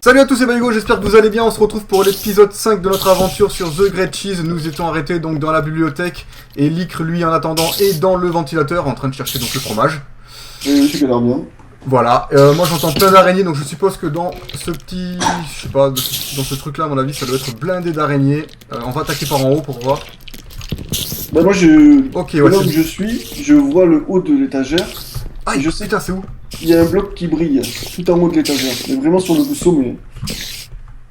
Salut à tous, c'est Baigo, j'espère que vous allez bien. On se retrouve pour l'épisode 5 de notre aventure sur The Great Cheese. Nous étions arrêtés donc dans la bibliothèque et Licre, lui, en attendant, est dans le ventilateur en train de chercher donc le fromage. Oui, c'est galère bien. Voilà, moi j'entends plein d'araignées, donc je suppose que dans ce petit... je sais pas, dans ce truc là à mon avis ça doit être blindé d'araignées. On va attaquer par en haut pour voir. Bah moi je... Ok, là ouais, où je suis, je vois le haut de l'étagère. Ah, je sais putain, c'est où? Il y a un bloc qui brille, tout en haut de l'étagère. Mais vraiment sur le sommet.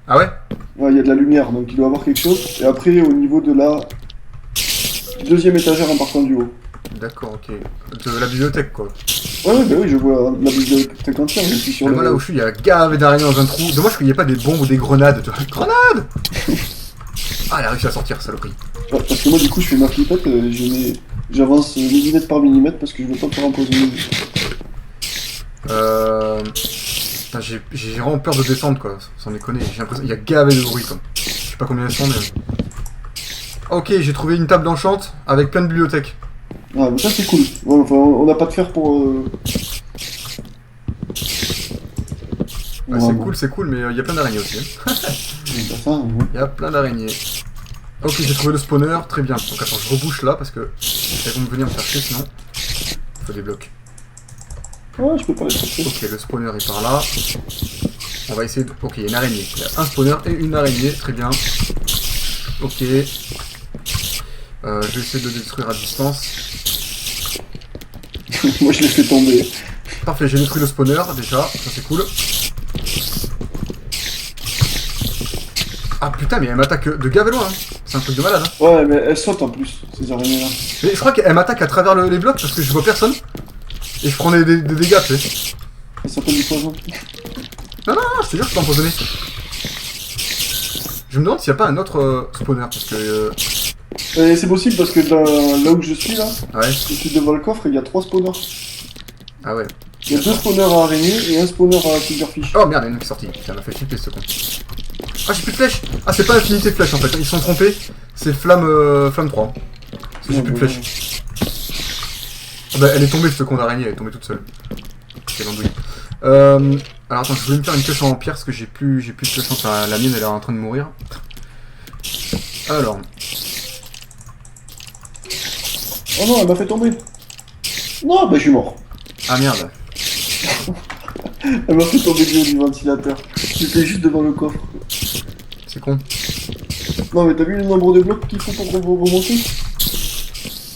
Ah ouais? Ouais, il y a de la lumière, donc il doit y avoir quelque chose. Et après, au niveau de la... deuxième étagère en partant du haut. D'accord, ok. De la bibliothèque quoi. Ouais, bah oui, je vois la bibliothèque entière, je suis sur Moi là où je suis, il y a gavé d'araignées dans un trou. Dommage qu'il n'y ait pas des bombes ou des grenades. Grenades! Ah, elle a réussi à sortir, saloperie. Ouais, parce que moi du coup je fais ma flippette, j'avance millimètre par millimètre parce que je veux pas me faire empoisonner. Putain, j'ai vraiment peur de descendre quoi, sans déconner. J'ai l'impression qu'il y a gavé de bruit quoi. Je sais pas combien elles sont mais... Ok, j'ai trouvé une table d'enchante avec plein de bibliothèques. Ah, mais ça c'est cool. Ouais, enfin, on n'a pas de fer pour... Ouais, c'est cool, mais il y a plein d'araignées aussi. Hein. Il y a plein d'araignées. Ok, j'ai trouvé le spawner, très bien. Donc attends, je rebouche là parce que elles vont venir me faire chier sinon. Il faut des blocs. Ouais, je peux pas les chercher. Ok, le spawner est par là. On va essayer de... Ok, il y a une araignée. Il y a un spawner et une araignée, très bien. Ok. Je vais essayer de le détruire à distance. Moi je l'ai fait tomber. Parfait, j'ai détruit le spawner déjà, ça c'est cool. Ah putain, mais elle m'attaque de gavé loin, hein. C'est un truc de malade. Hein. Ouais, mais elles sautent en plus, ces araignées là. Mais je crois qu'elle m'attaque à travers les blocs parce que je vois personne. Et je prends des dégâts, tu sais. Ça s'appelle du poison. Non, je te jure, je peux empoisonner. Je me demande s'il n'y a pas un autre spawner parce que... C'est possible parce que là où je suis là, Ouais. je suis devant le coffre et il y a 3 spawners. Ah ouais. Il y a 2 spawners à araignées et un spawner à silverfish. Oh merde, il y en a une qui est sortie. Ça m'a fait flipper ce con. Ah, j'ai plus de flèches. Ah, c'est pas infinité de flèches en fait. Ils se sont trompés. C'est flamme 3. Parce que j'ai plus de flèches. Ah bah, elle est tombée ce con d'araignée. Elle est tombée toute seule. Quelle andouille. Alors attends, je voulais me faire une pioche en pierre parce que j'ai plus de pioche en... Enfin, la mienne elle est en train de mourir. Alors... Oh non, elle m'a fait tomber. Non, bah je suis mort. Ah merde. Elle m'a fait tomber du haut du ventilateur. J'étais juste devant le coffre. C'est con. Non mais t'as vu le nombre de blocs qu'il faut pour remonter?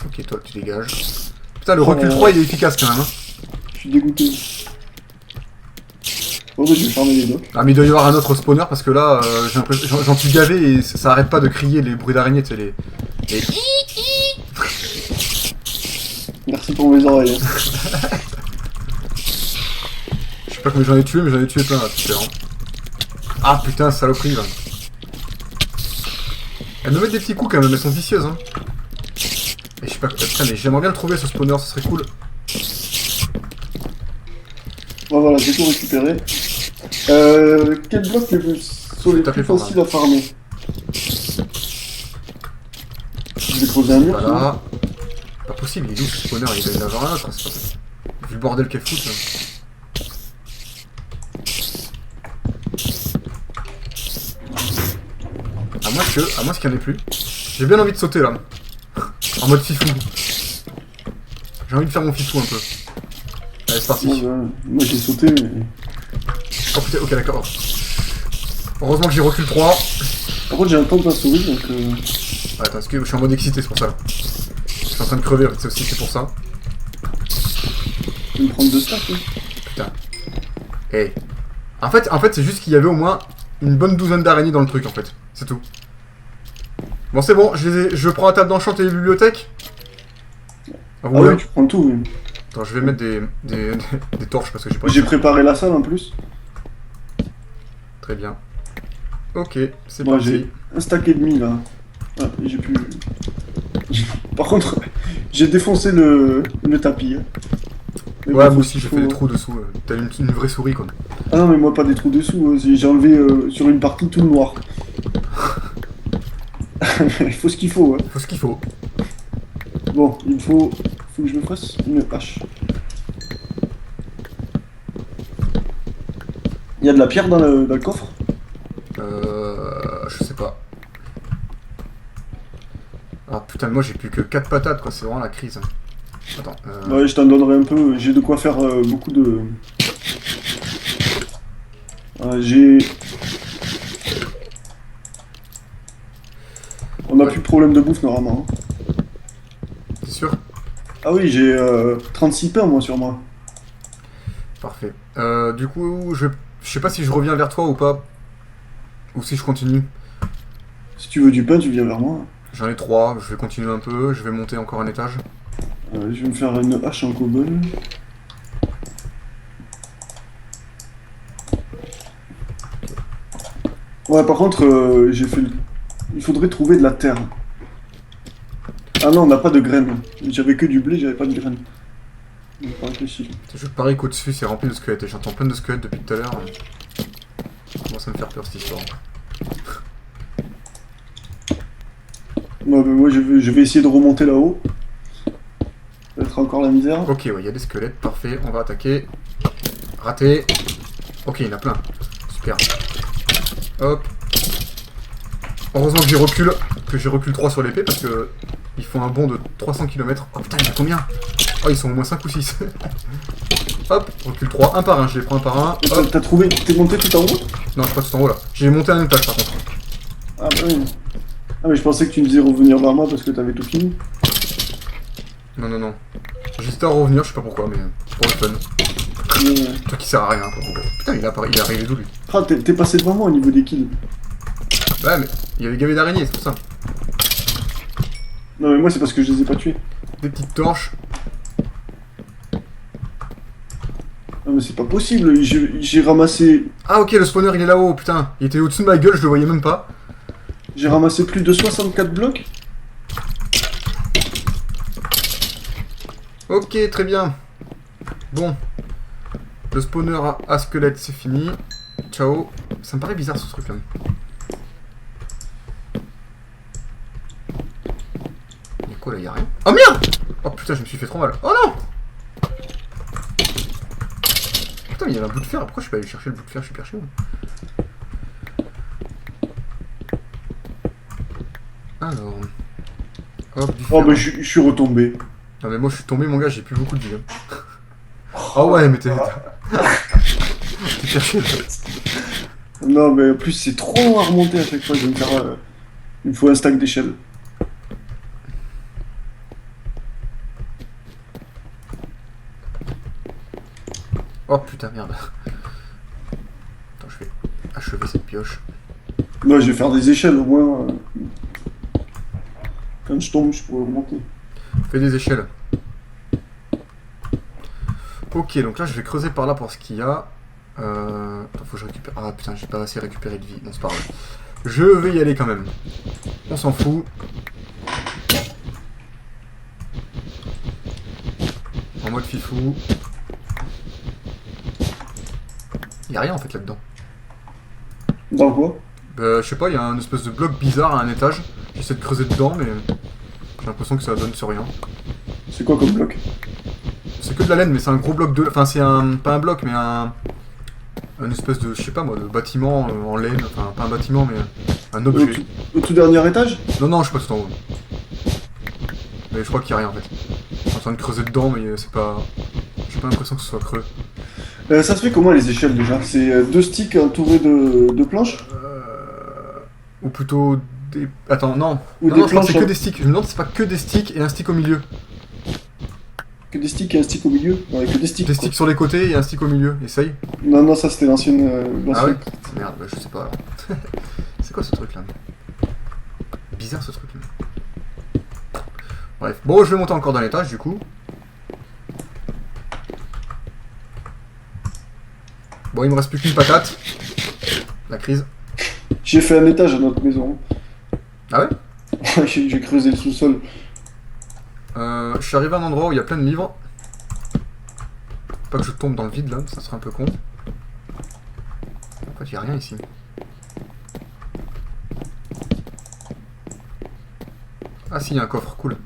Ok, toi tu dégages. Putain, le recul 3 il est efficace quand même. Hein. Je suis dégoûté. Bon bah je vais fermer les blocs. Ah mais il doit y avoir un autre spawner parce que là, j'ai l'impression... J'en suis gavé et ça arrête pas de crier les bruits d'araignée, tu sais, les... Merci pour mes oreilles. Je sais pas combien j'en ai tué, mais j'en ai tué plein là, tout à l'heure. Ah putain, saloperie là. Elles me mettent des petits coups quand même, elles sont vicieuses hein. Et je sais pas, putain mais j'aimerais bien le trouver ce spawner, ce serait cool. Bon voilà, j'ai tout récupéré. Quel bloc sont les plus faciles à farmer? Je vais creuser un mur. Voilà. Pas possible, il est où ce spawner? Il doit y en avoir un autre, c'est pas possible. Vu le bordel qu'elle fout là. À moins qu'il n'y en ait plus. J'ai bien envie de sauter là. En mode fifou. J'ai envie de faire mon fifou un peu. Allez, c'est parti. Moi j'ai sauté mais... Oh putain, ok d'accord. Heureusement que j'ai recul 3. Par contre j'ai un temps de la souris donc... Ouais, attends, je suis en mode excité, c'est pour ça. Je suis en train de crever, c'est aussi c'est pour ça. Je vais me prendre 2 stacks. Hein. Putain. Hey. En fait c'est juste qu'il y avait au moins une bonne douzaine d'araignées dans le truc en fait. C'est tout. Bon c'est bon, je prends la table d'enchant et les bibliothèques. Ah oui, tu prends tout, oui. Attends, je vais mettre des torches parce que j'ai pas... J'ai préparé la salle en plus. Très bien. Ok, c'est Moi parti. j'ai un stack et demi là. Ah, j'ai plus... Par contre, j'ai défoncé le tapis. Hein. Ouais, moi aussi j'ai fait des trous dessous. T'as une vraie souris quoi. Ah non mais moi pas des trous dessous, j'ai enlevé sur une partie tout noir. Il faut ce qu'il faut. Hein. Faut ce qu'il faut. Bon, il faut que je me fasse une hache. Il y a de la pierre dans le coffre? Je sais pas. Ah putain, moi j'ai plus que 4 patates quoi, c'est vraiment la crise. Attends. Ouais, je t'en donnerai un peu. J'ai de quoi faire beaucoup de... j'ai... On a Ouais. plus de problème de bouffe normalement. T'es sûr? Ah oui, j'ai 36 pains moi sur moi. Parfait. Du coup, je sais pas si je reviens vers toi ou pas. Ou si je continue. Si tu veux du pain, tu viens vers moi. J'en ai 3, je vais continuer un peu, je vais monter encore un étage. Je vais me faire une hache en cobble. Ouais, par contre, j'ai fait... Il faudrait trouver de la terre. Ah non, on n'a pas de graines. J'avais que du blé, j'avais pas de graines. J'ai pas réfléchi. Je parie qu'au-dessus c'est rempli de squelettes et j'entends plein de squelettes depuis tout à l'heure. Ça commence à me faire peur cette histoire. Ouais, bah, moi, je vais essayer de remonter là-haut. Ça va être encore la misère. Ok, ouais, il y a des squelettes, parfait, on va attaquer. Raté. Ok, il y en a plein. Super. Hop. Heureusement que j'y recule 3 sur l'épée parce que ils font un bond de 300 km. Oh putain, il y en a combien? Oh, ils sont au moins 5 ou 6. Hop, recule 3, un par un, je les prends un par un. Hop. T'as trouvé... T'es monté tout en haut? Non, je suis pas tout en haut là. J'ai monté un étage par contre. Ah bah oui. Ah mais je pensais que tu me disais revenir vers moi parce que t'avais tout fini. Non, non, non. J'hésitais à revenir, je sais pas pourquoi, mais pour le fun. Toi qui sert à rien, quoi. Putain, il est arrivé d'où lui? Ah, t'es passé devant moi au niveau des kills. Ouais, mais il y avait gavé d'araignées, c'est pour ça. Non mais moi c'est parce que je les ai pas tués. Des petites torches. Non mais c'est pas possible, j'ai ramassé... Ah, ok, le spawner il est là-haut, putain. Il était au-dessus de ma gueule, je le voyais même pas. J'ai ramassé plus de 64 blocs. Ok, très bien. Bon. Le spawner à squelette, c'est fini. Ciao. Ça me paraît bizarre ce truc là. Y'a quoi là? Y'a rien. Oh merde! Oh putain, je me suis fait trop mal. Oh non! Putain, mais il y avait un bout de fer. Pourquoi je suis pas allé chercher le bout de fer? Je suis perché. Alors. Hop, du fer. Oh bah je suis retombé. Non mais moi je suis tombé mon gars, j'ai plus beaucoup de vie. Oh ouais mais t'es perché là. Non mais en plus c'est trop long à remonter à chaque fois, je vais me faire... il me faut un stack d'échelle. Oh putain merde. Attends, je vais achever cette pioche. Non je vais faire des échelles au moins. Quand je tombe je pourrais remonter. Fais des échelles. Ok, donc là je vais creuser par là pour ce qu'il y a. Attends, faut que je récupère. Ah putain, j'ai pas assez récupéré de vie. Bon, c'est pas grave. Je vais y aller quand même. On s'en fout. En mode fifou. Y'a rien en fait là-dedans. Dans quoi? Je sais pas, il y a un espèce de bloc bizarre à un étage. J'essaie de creuser dedans, mais j'ai l'impression que ça donne sur rien. C'est quoi comme bloc? C'est que de la laine, mais c'est un gros bloc de... Enfin, c'est un... Pas un bloc, mais un espèce de... Je sais pas moi, de bâtiment en laine. Enfin, pas un bâtiment, mais un objet. Au tout dernier étage? Non, non, je suis pas tout en haut. Mais je crois qu'il y a rien en fait. Je suis en train de creuser dedans, mais c'est pas... J'ai pas l'impression que ce soit creux. Ça se fait comment les échelles déjà? C'est deux sticks entourés de planches? Ou plutôt des... Attends, non. Ou Non, des non, je crois que c'est planches que des sticks. Je me demande si c'est pas que des sticks et un stick au milieu. Que des sticks et un stick au milieu? Ouais, que des sticks. Des quoi. sticks sur les côtés et un stick au milieu. Essaye. Non, non, ça c'était l'ancienne. Ah ouais? Merde, bah, je sais pas alors. C'est quoi ce truc là? Bizarre ce truc là. Bref, bon je vais monter encore dans l'étage du coup. Bon il me reste plus qu'une patate. La crise. J'ai fait un étage à notre maison. Ah ouais? J'ai creusé le sous-sol. Je suis arrivé à un endroit où il y a plein de livres. Pas que je tombe dans le vide là, ça serait un peu con. En fait il n'y a rien ici. Ah si, il y a un coffre, cool.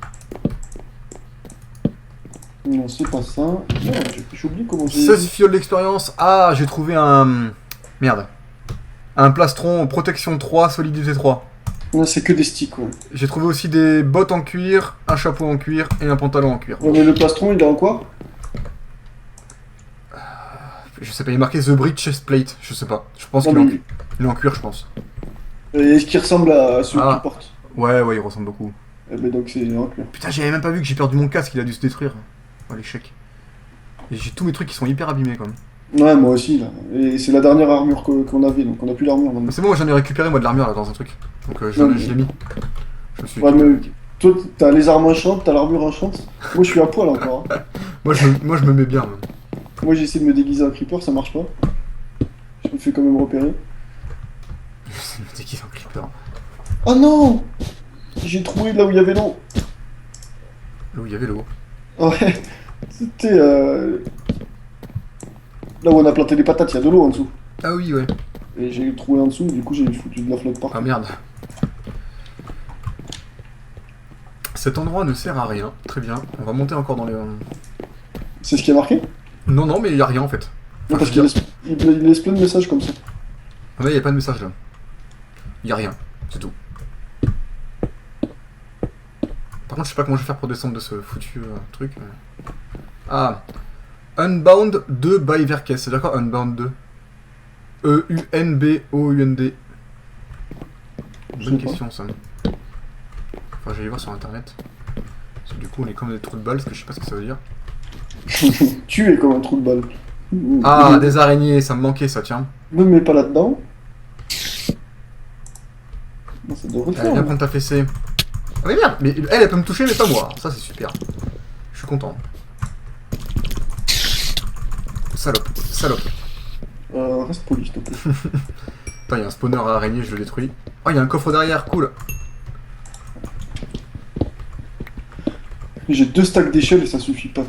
Non, c'est pas ça. Non, j'ai oublié comment j'ai... 16 fioles d'expérience. Ah, j'ai trouvé un Merde. Un plastron, protection 3, solidité 3. Non, c'est que des sticks, ouais. J'ai trouvé aussi des bottes en cuir, un chapeau en cuir et un pantalon en cuir. Ouais, mais le plastron, il est en quoi? Je sais pas, il est marqué The Brick Chest Plate, je sais pas. Je pense Non, qu'il est, mais- il est en cuir, je pense. Est-ce qu'il ressemble à celui que Ah. tu portes? Ouais, il ressemble beaucoup. Eh ben donc c'est en cuir. Putain, j'avais même pas vu que j'ai perdu mon casque, il a dû se détruire. Oh, l'échec. Et j'ai tous mes trucs qui sont hyper abîmés, quand même. Ouais, moi aussi, là. Et c'est la dernière armure qu'on avait, donc on a plus d'armure maintenant. Mais c'est bon, j'en ai récupéré, moi, de l'armure, là, dans un truc. Donc, je Ouais, l'ai mis. Je me suis Ouais, mais toi, t'as les armes enchantes, t'as l'armure enchante. Moi, je suis à poil encore. Hein. moi, je me mets bien, même. Moi, j'essaie de me déguiser en creeper, ça marche pas. Je me fais quand même repérer. Je me déguise en creeper. Oh non! J'ai trouvé là où il y avait l'eau. Là où il y avait l'eau. Ouais, c'était là où on a planté les patates, il y a de l'eau en dessous. Ah oui, ouais. Et j'ai trouvé en dessous, du coup j'ai foutu de la flotte partout. Ah merde. Cet endroit ne sert à rien. Très bien. On va monter encore dans les... C'est ce qui est marqué? Non, mais il y a rien, en fait. Non, Enfin, parce je qu'il veux dire- laisse plein de messages comme ça. Ah ouais, il y a pas de message, là. Il y a rien. C'est tout. Par contre, je sais pas comment je vais faire pour descendre de ce foutu truc. Ah. Unbound 2 by Verkes. C'est-à-dire quoi, Unbound 2? E-U-N-B-O-U-N-D. Je Bonne sais pas. question, ça. Enfin, j'allais voir sur internet. Parce que du coup, on est comme des trous de balles, parce que je sais pas ce que ça veut dire. Tu es comme un trou de balle. Ah, des araignées, ça me manquait, ça, tiens. Ne me mets pas là-dedans. Non, ça devrait le Allez, faire. viens hein. prendre ta fessée. Ah mais merde, mais elle peut me toucher, mais pas moi. Ça, c'est super. Je suis content. Salope, salope. Reste poli, s'il te plaît. Attends, il y a un spawner à araignée, je le détruis. Oh, il y a un coffre derrière, cool. J'ai 2 stacks d'échelles et ça suffit pas.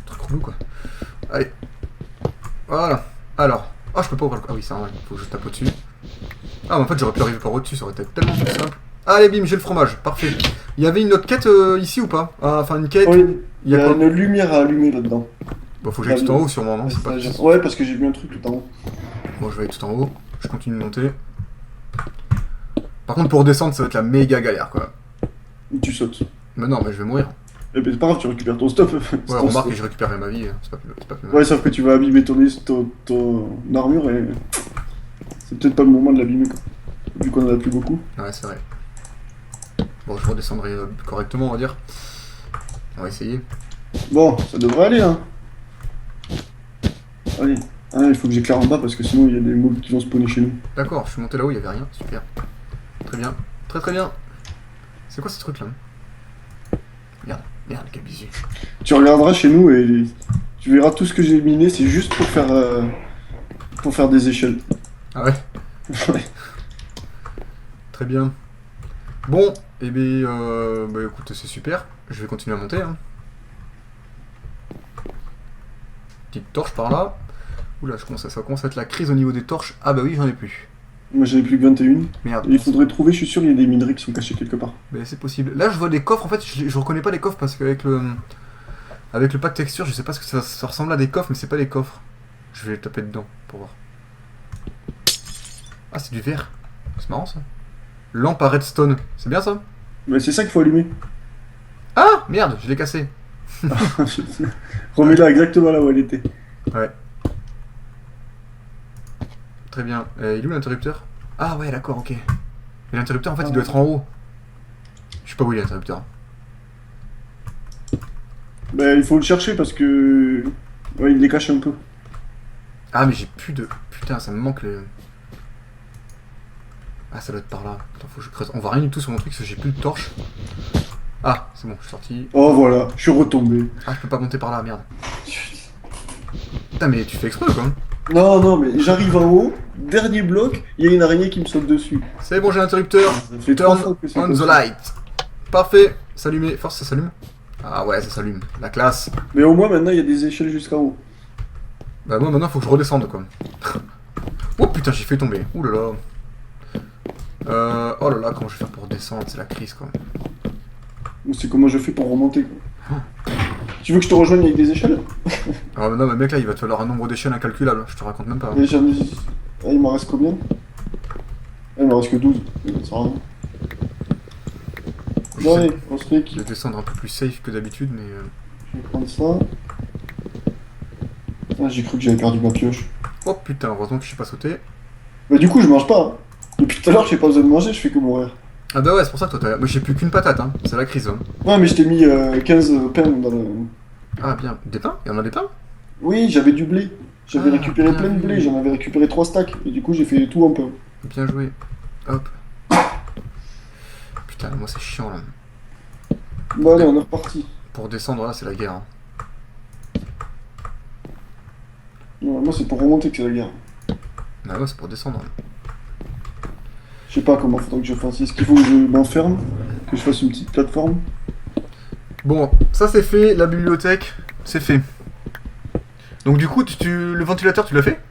Truc relou, quoi. Allez. Voilà. Alors. Ah, je peux pas ouvrir le... Ah oui, c'est normal. Faut que je tape au-dessus. Ah, mais en fait, j'aurais pu arriver par au-dessus, ça aurait été tellement plus simple. Allez, bim, j'ai le fromage. Parfait. Il y avait une autre quête ici ou pas? Ah, enfin, une quête. Oui, Il y a quoi? une lumière à allumer là-dedans. Bon, faut que j'aille tout en haut, sûrement, non? C'est pas... Ouais, parce que j'ai vu un truc tout en haut. Bon, je vais aller tout en haut. Je continue de monter. Par contre, pour descendre, ça va être la méga galère, quoi. Et tu sautes. Mais non, mais je vais mourir. Eh ben c'est pas grave, tu récupères ton stuff. Ouais, remarque que je récupérerai ma vie, c'est pas plus mal. Ouais, sauf que tu vas abîmer ton armure et c'est peut-être pas le moment de l'abîmer quoi. Vu qu'on en a plus beaucoup. Ouais, c'est vrai. Bon, je redescendrai correctement, on va dire. On va essayer. Bon, ça devrait aller hein. Allez. Ah, il faut que j'éclaire en bas parce que sinon il y a des mobs qui vont spawner chez nous. D'accord, je suis monté là-haut, il y avait rien, super. Très bien, très bien. C'est quoi ce truc là? Merde, quel bisu. Tu regarderas chez nous et tu verras tout ce que j'ai miné, c'est juste pour faire des échelles. Ah ouais, Ouais. très bien. Bon, et bah écoute, c'est super. Je vais continuer à monter. Hein. Petite torche par là. Oula, ça commence à être la crise au niveau des torches. Ah bah oui, j'en ai plus. Moi j'avais plus que 21. Merde. Et il faudrait trouver, je suis sûr, il y a des minerais qui sont cachés quelque part. Mais c'est possible. Là, je vois des coffres. En fait, je reconnais pas les coffres parce qu'avec le pack texture, je sais pas ce que ça ressemble à des coffres, mais c'est pas des coffres. Je vais taper dedans pour voir. Ah, c'est du verre. C'est marrant ça. Lampe à redstone. C'est bien ça? Mais c'est ça qu'il faut allumer. Ah, merde, je l'ai cassé. Remets-la exactement là où elle était. Ouais. Très bien. Il est où l'interrupteur? Ah ouais, d'accord, ok. Mais l'interrupteur, en fait, il doit être en haut. Je sais pas où il est l'interrupteur. Bah il faut le chercher parce que... Ouais, il les cache un peu. Ah, mais j'ai plus de... Putain, ça me manque le... Ah, ça doit être par là. Attends, faut que je creuse. On voit rien du tout sur mon truc parce que j'ai plus de torche. Ah, c'est bon, je suis sorti. Oh voilà, je suis retombé. Ah, je peux pas monter par là, merde. Putain, mais tu fais exprès ou quoi? Non, non, mais j'arrive en haut, dernier bloc, il y a une araignée qui me saute dessus. C'est bon, j'ai l'interrupteur. Ça fait 3 fois Turn que c'est on comme the ça. light. Parfait. S'allumer. Force, ça s'allume. Ah ouais, ça s'allume. La classe. Mais au moins maintenant il y a des échelles jusqu'en haut. Bah moi maintenant faut que je redescende quoi. Oh putain j'ai fait tomber. Ouh là là. Oh là là comment je vais faire pour descendre, c'est la crise quoi. C'est comment je fais pour remonter quoi. Tu veux que je te rejoigne avec des échelles? Ah non mais mec là il va te falloir un nombre d'échelles incalculable, je te raconte même pas. Et j'en ai... Ah, il m'en reste combien? Ah, il m'en reste que 12. Ça sert à rien. Bon, allez, on se fait Je vais descendre un peu plus safe que d'habitude mais... Je vais prendre ça. Ah, j'ai cru que j'avais perdu ma pioche. Oh putain, heureusement que je suis pas sauté. Bah du coup, je mange pas. Hein. Depuis tout à l'heure, j'ai pas besoin de manger, je fais que mourir. Ah bah ouais, c'est pour ça que toi t'as... Moi j'ai plus qu'une patate, hein. C'est la crise, hein. Ouais, mais je t'ai mis 15 pains dans le... Ah bien, des pains? Il y en a des pains? Oui, j'avais du blé. J'avais Ah, récupéré bien plein de vu. blé, j'en avais récupéré 3 stacks. Et du coup, j'ai fait tout en pain. Bien joué. Hop. Putain, moi c'est chiant là. Bon, allez, on est reparti. Pour descendre là, c'est la guerre. Hein. Non, moi, c'est pour remonter que c'est la guerre. Ah ouais, c'est pour descendre. Je sais pas comment faudrait que je fasse. Est-ce qu'il faut que je m'enferme? Que je fasse une petite plateforme? Bon, ça c'est fait, la bibliothèque, c'est fait. Donc du coup, le ventilateur, tu l'as fait?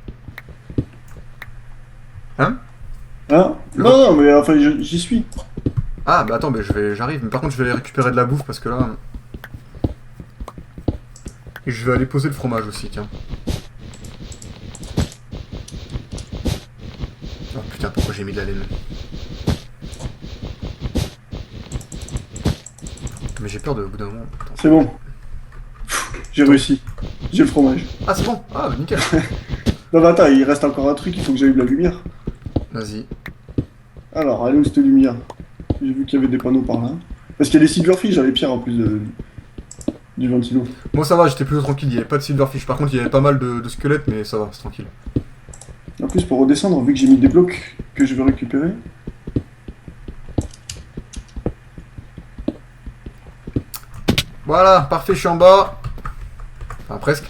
Hein? Hein? Le- Non, non, mais enfin, j'y suis. Ah bah attends, bah, j'arrive, mais par contre je vais aller récupérer de la bouffe parce que là... Et je vais aller poser le fromage aussi, tiens. Oh putain, pourquoi j'ai mis de la laine? Mais j'ai peur de au bout d'un moment. Attends. C'est bon. J'ai réussi. J'ai le fromage. Ah c'est bon. Ah bah nickel. Non, mais attends, il reste encore un truc, il faut que j'aille de la lumière. Vas-y. Alors, allez où cette lumière? J'ai vu qu'il y avait des panneaux par là. Parce qu'il y a des silverfish dans les pierres en plus du ventilo. Bon ça va, j'étais plutôt tranquille, il n'y avait pas de silverfish. Par contre il y avait pas mal de squelettes, mais ça va, c'est tranquille. En plus, pour redescendre, vu que j'ai mis des blocs que je vais récupérer. Voilà, parfait, je suis en bas. Enfin presque.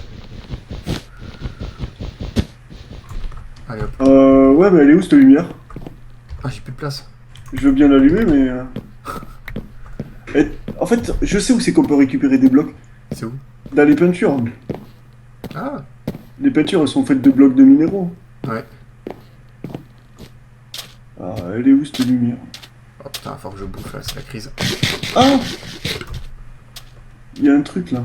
Allez hop. Ouais, mais elle est où cette lumière? Ah j'ai plus de place. Je veux bien l'allumer, mais. En fait, je sais où c'est qu'on peut récupérer des blocs. C'est où? Dans les peintures. Ah Les peintures, elles sont faites de blocs de minéraux. ouais. Ah, elle est où cette lumière? Oh putain, faut que je bouffe là, c'est la crise. Ah! Il y a un truc là.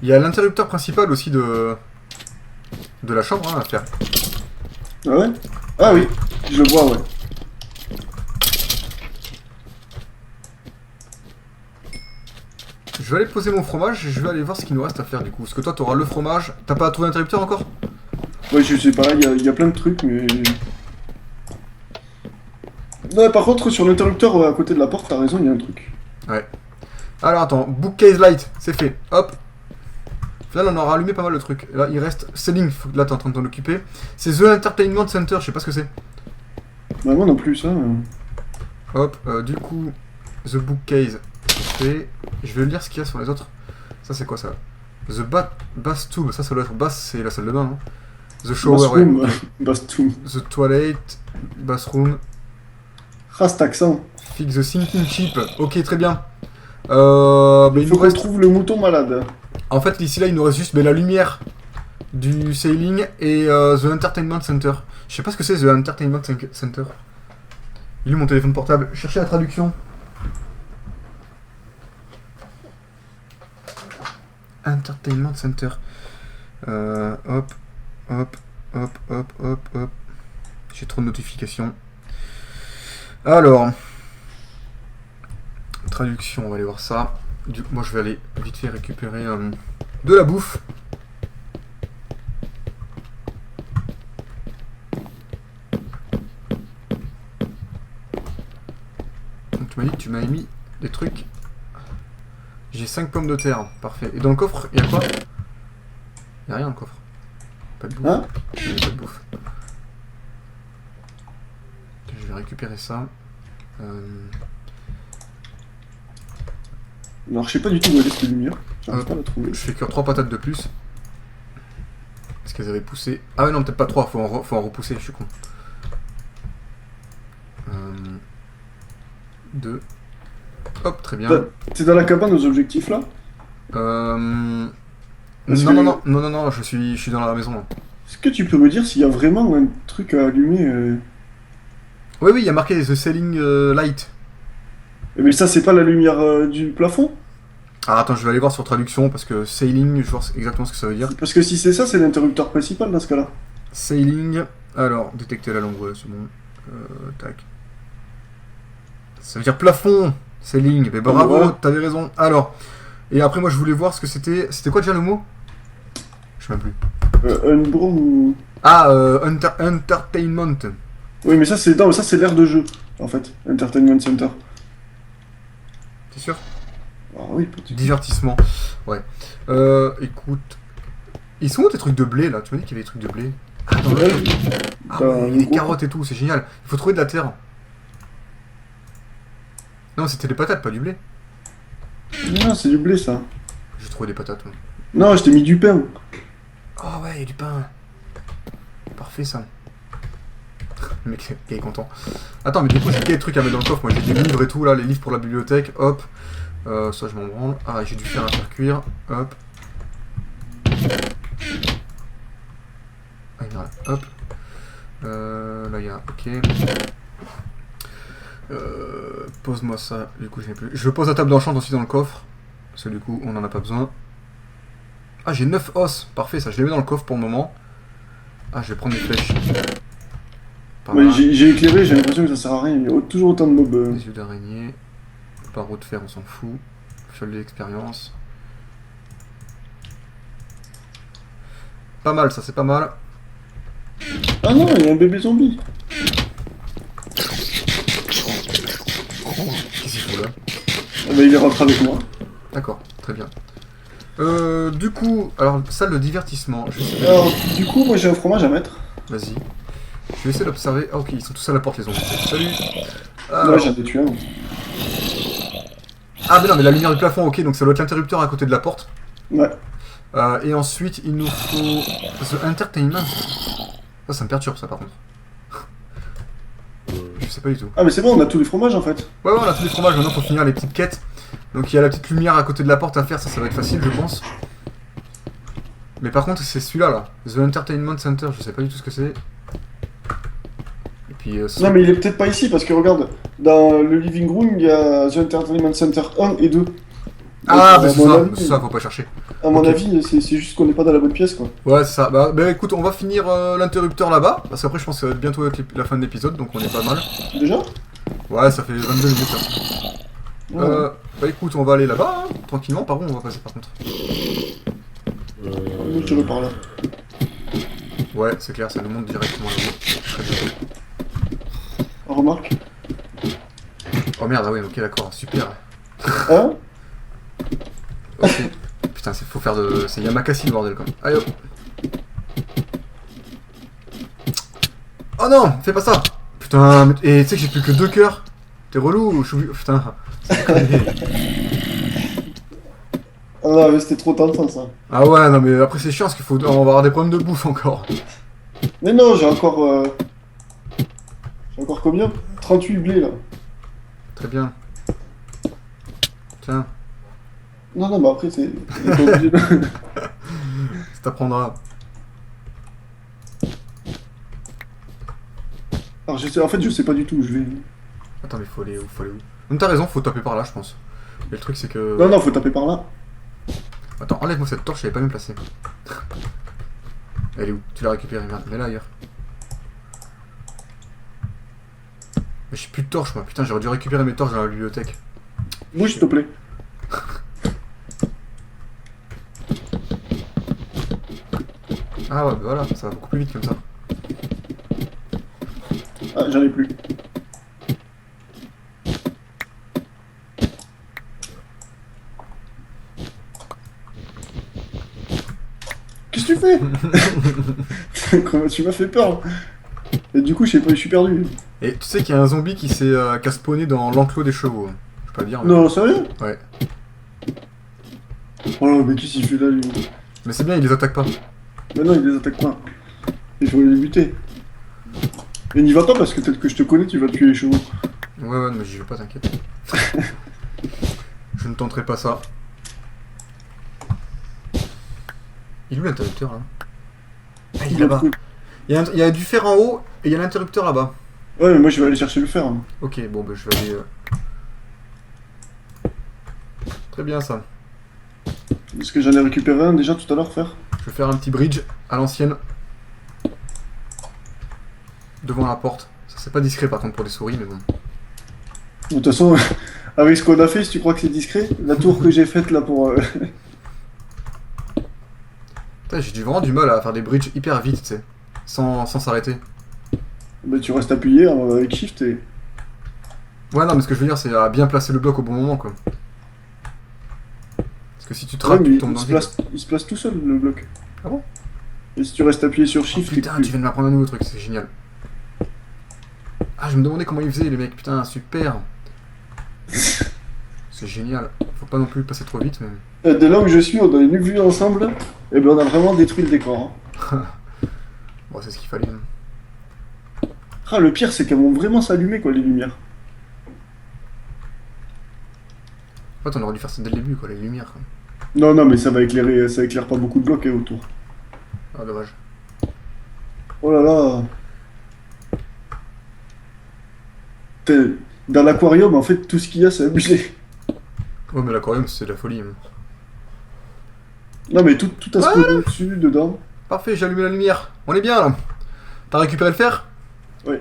Il y a l'interrupteur principal aussi de la chambre hein, à faire. Ah ouais? Ah oui, je le vois, ouais. Je vais aller poser mon fromage et je vais aller voir ce qu'il nous reste à faire du coup. Parce que toi t'auras le fromage. T'as pas trouvé l'interrupteur encore? Ouais, je sais pas, il y a plein de trucs, mais. Non, mais par contre, sur l'interrupteur à côté de la porte, t'as raison, il y a un truc. Ouais. Alors attends, bookcase light, c'est fait. Hop. Au final on aura allumé pas mal de trucs. Là il reste selling, là t'es en train de t'en occuper. C'est The Entertainment Center, je sais pas ce que c'est. Bah, moi non plus, ça. Hop, du coup, The Bookcase, c'est fait. Je vais lire ce qu'il y a sur les autres. Ça c'est quoi ça? The Bath Tube, ça doit être bath, c'est la salle de bain, non? The Shower, ouais. Bathroom, Bathroom. The Toilet, Bathroom, Ah, cet accent. Fix the Sinking Chip, ok très bien. Mais il Il faut nous qu'on reste... trouve le mouton malade. En fait ici là il nous reste juste la lumière du sailing et The Entertainment Center. Je sais pas ce que c'est The Entertainment Center. Il est où mon téléphone portable? Cherchez la traduction. Entertainment Center. Hop, hop, hop, hop, hop, hop. J'ai trop de notifications. Alors, traduction, on va aller voir ça. Moi, je vais aller vite fait récupérer de la bouffe. Donc, tu m'as dit que tu m'avais mis des trucs. J'ai 5 pommes de terre, parfait. Et dans le coffre, il y a quoi? Il y a rien dans le coffre. Pas de bouffe. Hein? Il y a pas de bouffe. Je vais récupérer ça. Alors, je sais pas du tout où elle est cette lumière. J'arrive pas à la trouver. Je fais cuire 3 patates de plus. Parce qu'elles avaient poussé. Ah ouais, non, peut-être pas 3, faut en repousser, je suis con. 2. Hop, très bien. T'es dans la cabane aux objectifs là? Non, Parce non, que- non, non, non, non, je suis dans la maison. Là. Est-ce que tu peux me dire s'il y a vraiment un truc à allumer Oui, oui, il y a marqué The Selling Light. Mais ça, c'est pas la lumière du plafond? Ah, attends, je vais aller voir sur traduction parce que sailing, je vois exactement ce que ça veut dire. Parce que si c'est ça, c'est l'interrupteur principal dans ce cas-là. Sailing, alors, détecter la langue, ouais, c'est bon. Tac. Ça veut dire plafond, sailing, mais bravo, Ouais. t'avais raison. Alors, et après, moi, je voulais voir ce que c'était. C'était quoi déjà le mot? Je sais même plus. Unbrown ou... Ah, entertainment. Oui, mais ça, c'est non, ça, c'est l'aire de jeu, en fait. Entertainment Center. T'es sûr? Ah oui, petit. Divertissement. Ouais. Écoute. Ils sont où tes trucs de blé là? Tu m'as dit qu'il y avait des trucs de blé. Ah, dans le... Ah T'as ouais, il y a un des gros- carottes et tout, c'est génial. Il faut trouver de la terre. Non, c'était des patates, pas du blé. Non, c'est du blé, ça. J'ai trouvé des patates. Ouais. Non, je t'ai mis du pain. Oh ouais, il y a du pain. Parfait ça. Le mec il est content. Attends, mais du coup, c'est quel truc à mettre dans le coffre? Moi j'ai des livres et tout là, les livres pour la bibliothèque. Hop. Ça, je m'en branle. Ah, j'ai dû faire un faire cuire. Hop. Ah, il y en a là. Hop. Là, il y a. Ok. Pose-moi ça. Du coup, je n'ai plus. Je pose la table d'enchant aussi dans le coffre. Parce que du coup, on n'en a pas besoin. Ah, j'ai 9 os. Parfait, ça. Je les mets dans le coffre pour le moment. Ah, je vais prendre des flèches. Pas Ouais, mal. j'ai éclairé, j'ai l'impression que ça sert à rien. Il y a toujours autant de mobs. Des yeux d'araignée. Barreau de fer, on s'en fout. Fiole d'expérience. Pas mal, ça, c'est pas mal. Ah non, il y a un bébé zombie. Qu'est-ce qu'il faut là? Ah bah, il est rentré avec moi. D'accord, très bien. Du coup, alors, salle de divertissement. Je vais essayer Alors, du coup, moi j'ai un fromage à mettre. Vas-y. Je vais essayer d'observer. Ah, ok, ils sont tous à la porte, les zombies. Salut! Ouais, Alors- j'en ai tué un. Ah, mais non, mais la lumière du plafond, ok, donc ça doit être l'interrupteur à côté de la porte. Ouais. Et ensuite, il nous faut. The Entertainment. Ça me perturbe, ça, par contre. Je sais pas du tout. Ah, mais c'est bon, on a tous les fromages en fait. Ouais, on a tous les fromages, maintenant faut finir les petites quêtes. Donc il y a la petite lumière à côté de la porte à faire, ça va être facile, je pense. Mais par contre, c'est celui-là, là. The Entertainment Center, je sais pas du tout ce que c'est. Et puis. Non, mais il est peut-être pas ici parce que regarde, dans le living room, il y a The Entertainment Center 1 et 2. Ah, Donc, bah à c'est mon ça, avis- c'est ça, faut pas chercher. À mon Ok. avis, c'est juste qu'on n'est pas dans la bonne pièce quoi. Ouais, c'est ça. Bah écoute, on va finir l'interrupteur là-bas, parce qu'après je pense que ça va bientôt être la fin de l'épisode, donc on est pas mal. Déjà? Ouais, ça fait 22 minutes là. Ouais. Bah écoute, on va aller là-bas, hein, tranquillement, par où on va passer par contre? Nous, je vais par là. Ouais, c'est clair, ça nous monte directement là-haut. Très bien. Remarque. Oh merde, ah ouais, ok, d'accord, super. Hein? Ok. Putain, faut faire de. C'est Yamakasi le bordel quand même. Allez hop. Oh non, fais pas ça. Putain, et tu sais que j'ai plus que 2 cœurs. T'es relou, putain. C'est déconné. Ah non, mais c'était trop tentant ça. Ah ouais, non mais après c'est chiant parce qu'il faut. On va avoir des problèmes de bouffe encore. Mais non, j'ai encore. J'ai encore combien? 38 blés là. Très bien. Tiens, Non, non, mais après c'est. ils sont obligés de- ça t'apprendra. Alors, en fait, je sais pas du tout où je vais. Attends, mais faut aller où? Faut aller où? Non, t'as raison, faut taper par là, je pense. Mais le truc c'est que. Non, non, faut taper par là. Attends, enlève-moi cette torche, je l'avais pas bien placée. Elle est où? Tu l'as récupérée, merde, mets-la ailleurs. Mais j'ai plus de torches, moi. Putain, j'aurais dû récupérer mes torches dans la bibliothèque. Bouge, s'il te plaît. Ah ouais, bah voilà, ça va beaucoup plus vite comme ça. Ah, j'en ai plus. Qu'est-ce que tu fais? Comment tu m'as fait peur? Et du coup, je sais pas, je suis perdu. Et tu sais qu'il y a un zombie qui qui a spawné dans l'enclos des chevaux. Je peux pas le dire. Mais... Non, sérieux? Ouais. Oh, mais qu'est-ce qu'il fait là, lui? Mais c'est bien, il les attaque pas. Mais non, il les attaque pas. Il faut les buter. Et n'y va pas parce que peut-être que je te connais, tu vas tuer les chevaux. Ouais, ouais, mais j'y vais pas, t'inquiète. Je ne tenterai pas ça. Il est où l'interrupteur là? Ah, il est là-bas. Il y a du fer en haut et il y a l'interrupteur là-bas. Ouais, mais moi je vais aller chercher le fer. Hein. Ok, bon, bah je vais aller. Très bien ça. Est-ce que j'en ai récupéré un déjà tout à l'heure, frère? Je vais faire un petit bridge à l'ancienne. Devant la porte. Ça c'est pas discret par contre pour des souris, mais bon. De toute façon, avec ce qu'on a fait, si tu crois que c'est discret, la tour que j'ai faite là pour... Putain, j'ai vraiment du mal à faire des bridges hyper vite, tu sais. Sans s'arrêter. bah, tu restes appuyé avec Shift et... Ouais, non, mais ce que je veux dire, c'est à bien placer le bloc au bon moment, quoi. Parce que si tu te Ouais, rates, mais tu tombes dans le vide. il se place tout seul, le bloc. Ah bon? Et si tu restes appuyé sur Oh, Shift... putain, tu viens de m'apprendre un nouveau truc, c'est génial. Ah, je me demandais comment ils faisaient, les mecs, putain, super. C'est génial. Faut pas non plus passer trop vite, mais... De là où je suis, on a les vues ensemble, et ben on a vraiment détruit le décor. Hein. Bon, c'est ce qu'il fallait. Ah, le pire, c'est qu'elles vont vraiment s'allumer, quoi, les lumières. En fait, on aurait dû faire ça dès le début, quoi, les lumières, quoi. Non, non, mais ça va éclairer, ça éclaire pas beaucoup de blocs autour. Ah, dommage. Oh là là. Dans l'aquarium, en fait, tout ce qu'il y a, c'est abusé. Ouais, mais l'aquarium, c'est de la folie. Hein. Non, mais tout a Voilà. spawn dessus, dedans. Parfait, j'ai allumé la lumière. On est bien, là. T'as récupéré le fer? Oui.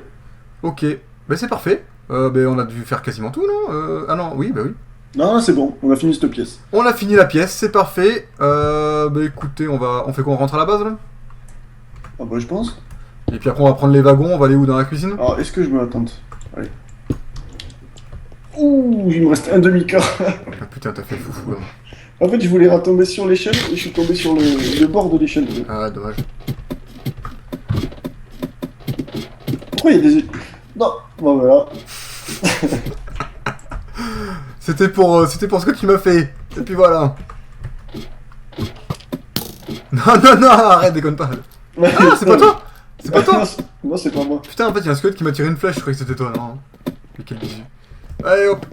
Ok. Ben, c'est parfait. Ben, on a dû faire quasiment tout, non? Ah non, oui, bah oui. Non, c'est bon, on a fini cette pièce. On a fini la pièce, c'est parfait. Bah écoutez, on fait quoi? On rentre à la base, là? Ah bah, je pense. Et puis après, on va prendre les wagons, on va aller où? Dans la cuisine? Alors, est-ce que je me l'attends? Allez. Ouh, il me reste un demi-quart. Ah putain, t'as fait le foufou, là. En fait, je voulais retomber sur l'échelle, et je suis tombé sur le bord de l'échelle. Ah, dommage. Pourquoi il y a des... Non, bon voilà. C'était pour ce que tu m'as fait. Et puis voilà. Non, non, non, arrête, déconne pas. Ah, c'est pas toi? C'est pas toi? Non, c'est pas moi. Putain, en fait, il y a un squelette qui m'a tiré une flèche, je croyais que c'était toi, non? Mais quel bisu. Allez, hop.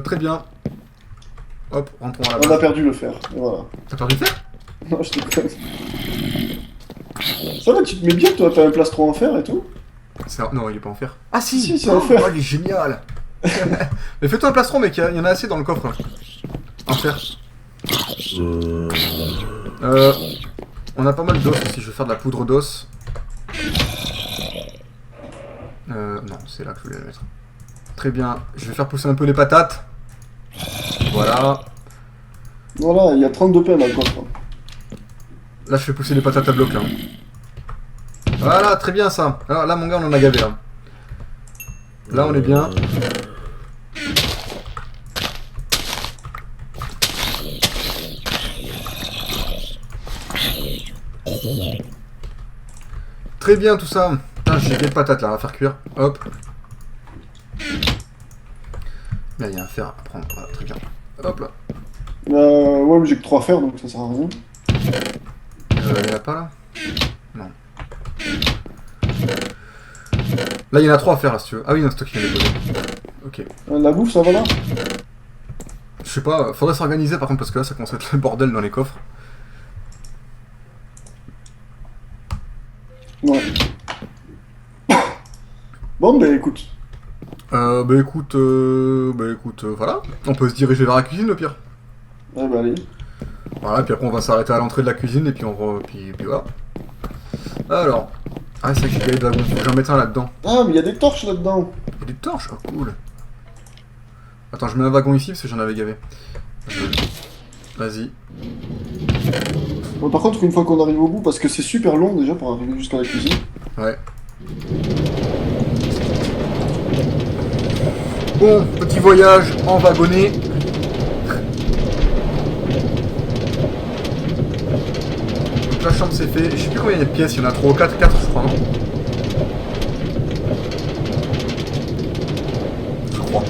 Très bien. Hop, rentrons à la On a base. perdu le fer, et voilà. T'as perdu le fer? Non, je te connais. Ça va, tu te mets bien, toi, t'as un plastron en fer et tout? Non, il est pas en fer. Ah si, Si, c'est en fer. Oh, il est génial. Mais fais-toi un plastron, mec, il y en a assez dans le coffre. Là. En fer. On a pas mal d'os aussi, je vais faire de la poudre d'os. Non, c'est là que je voulais la mettre. Très bien, je vais faire pousser un peu les patates. Voilà. Voilà, il y a 32 pains dans le coffre. Là, je fais pousser les patates à bloc, là. Voilà, très bien, ça. Alors là, mon gars, on en a gavé, là. Là, on est bien. Très bien, tout ça. Putain, j'ai des patates, là, à faire cuire. Hop. Là, il y a un fer à prendre. Voilà, très bien. Hop, là. Ouais, mais j'ai que 3 fers, donc ça sert à rien. Il y en a pas, là? Non. Là, il y en a 3 à faire, là, si tu veux. Ah oui, non, c'est toi qui viens de les poser. Ok. La bouffe, ça va là? Je sais pas, faudrait s'organiser, par contre, parce que là, ça commence à être le bordel dans les coffres. Ouais. Bon, bah écoute. Bah écoute, voilà. On peut se diriger vers la cuisine, le pire. Ah bah allez. Voilà, puis après, on va s'arrêter à l'entrée de la cuisine, et puis puis voilà. Alors. Ah, c'est vrai que j'ai gavé de wagon, faut que j'en mette un là-dedans. Ah, mais il y a des torches là-dedans. Il y a des torches, oh cool. Attends, je mets un wagon ici, parce que j'en avais gavé. Vas-y. Bon, par contre, une fois qu'on arrive au bout, parce que c'est super long déjà pour arriver jusqu'à la cuisine. Ouais. Bon, petit voyage en wagonnet. Donc la chambre c'est fait. Je sais plus combien il y a de pièces, il y en a 3 ou 4, 4 je crois, non? Je crois.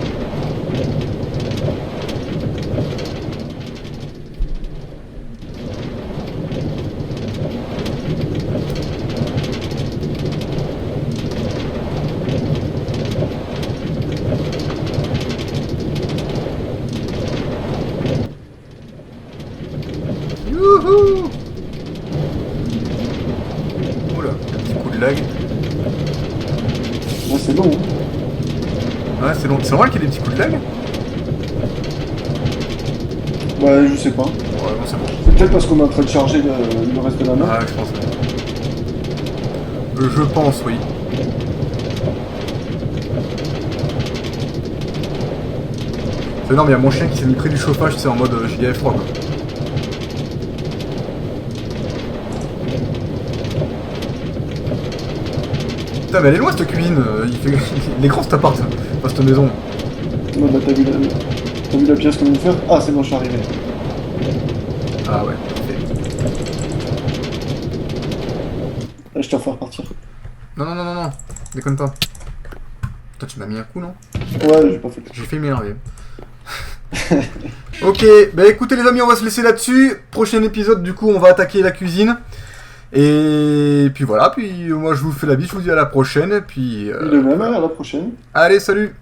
Youhou! Oula, un petit coup de lag. Ouais, c'est long. Hein. Ouais, c'est long. C'est normal qu'il y ait des petits coups de lag? Bah, je sais pas. Ouais, bon, c'est bon. C'est peut-être parce qu'on est en train de charger le reste de la map. Ah, je pense. Je pense, oui. C'est énorme, il y a mon chien qui s'est mis près du chauffage, c'est en mode giga froid quoi. Putain, mais elle est loin cette cuisine, il est grand cet appart, enfin cette maison. Ouais, bah, t'as vu la pièce qu'on vient de faire? Ah, c'est bon, je suis arrivé. Ah ouais, parfait. Là, je te refais repartir. Non, déconne pas. Toi tu m'as mis un coup non? Ouais, j'ai pas fait. J'ai fait m'énerver. Ok, bah écoutez les amis, on va se laisser là-dessus. Prochain épisode, du coup, on va attaquer la cuisine. Et puis voilà, puis moi je vous fais la bise, je vous dis à la prochaine. Et puis. De même, à la prochaine. Allez, salut!